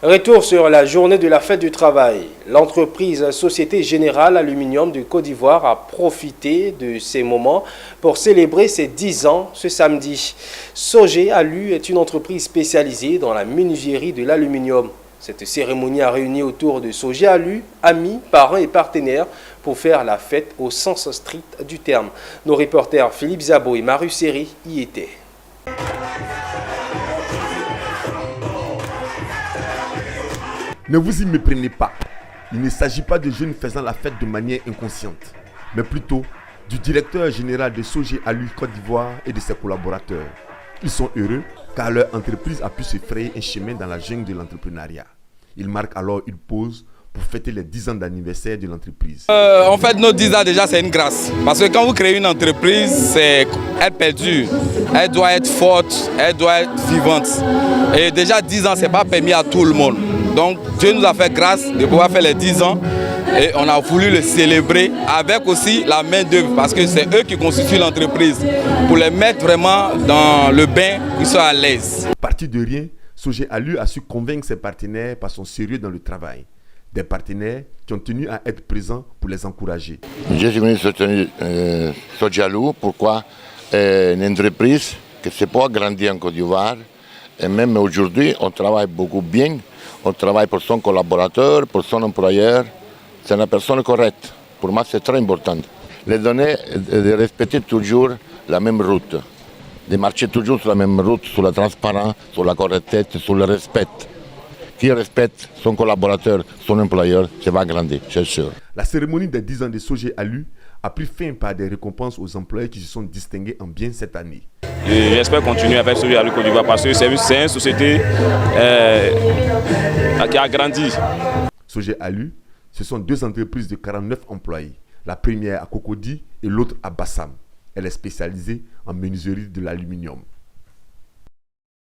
Retour sur la journée de la fête du travail. L'entreprise Société Générale Aluminium de Côte d'Ivoire a profité de ces moments pour célébrer ses 10 ans ce samedi. Sogé Alu est une entreprise spécialisée dans la menuiserie de l'aluminium. Cette cérémonie a réuni autour de Sogé Alu amis, parents et partenaires pour faire la fête au sens strict du terme. Nos reporters Philippe Zabo et Maru Seri y étaient. Ne vous y méprenez pas. Il ne s'agit pas de jeunes faisant la fête de manière inconsciente, mais plutôt du directeur général de Sogé Alu Côte d'Ivoire et de ses collaborateurs. Ils sont heureux car leur entreprise a pu se frayer un chemin dans la jungle de l'entrepreneuriat. Ils marquent alors une pause pour fêter les 10 ans d'anniversaire de l'entreprise. En fait, nos 10 ans déjà, c'est une grâce. Parce que quand vous créez une entreprise, elle perdure. Elle doit être forte, elle doit être vivante. Et déjà 10 ans, ce n'est pas permis à tout le monde. Donc Dieu nous a fait grâce de pouvoir faire les 10 ans et on a voulu le célébrer avec aussi la main d'œuvre parce que c'est eux qui constituent l'entreprise pour les mettre vraiment dans le bain, qu'ils soient à l'aise. Parti de rien, Sogé Alu a su convaincre ses partenaires par son sérieux dans le travail. Des partenaires qui ont tenu à être présents pour les encourager. Je suis venu soutenir Sogé Alu. Pourquoi? Une entreprise qui s'est pas grandie en Côte d'Ivoire et même aujourd'hui on travaille beaucoup bien. On travaille pour son collaborateur, pour son employeur. C'est une personne correcte. Pour moi, c'est très important. Les données, de respecter toujours la même route. De marcher toujours sur la même route, sur la transparence, sur la correctesse, sur le respect. Qui respecte son collaborateur, son employeur, ça va grandir, c'est sûr. La cérémonie des 10 ans de Sogé Alu a pris fin par des récompenses aux employés qui se sont distingués en bien cette année. J'espère continuer avec Sogé Alu Côte d'Ivoire parce que c'est une société qui a grandi. Sogé Alu, ce sont deux entreprises de 49 employés. La première à Cocody et l'autre à Bassam. Elle est spécialisée en menuiserie de l'aluminium.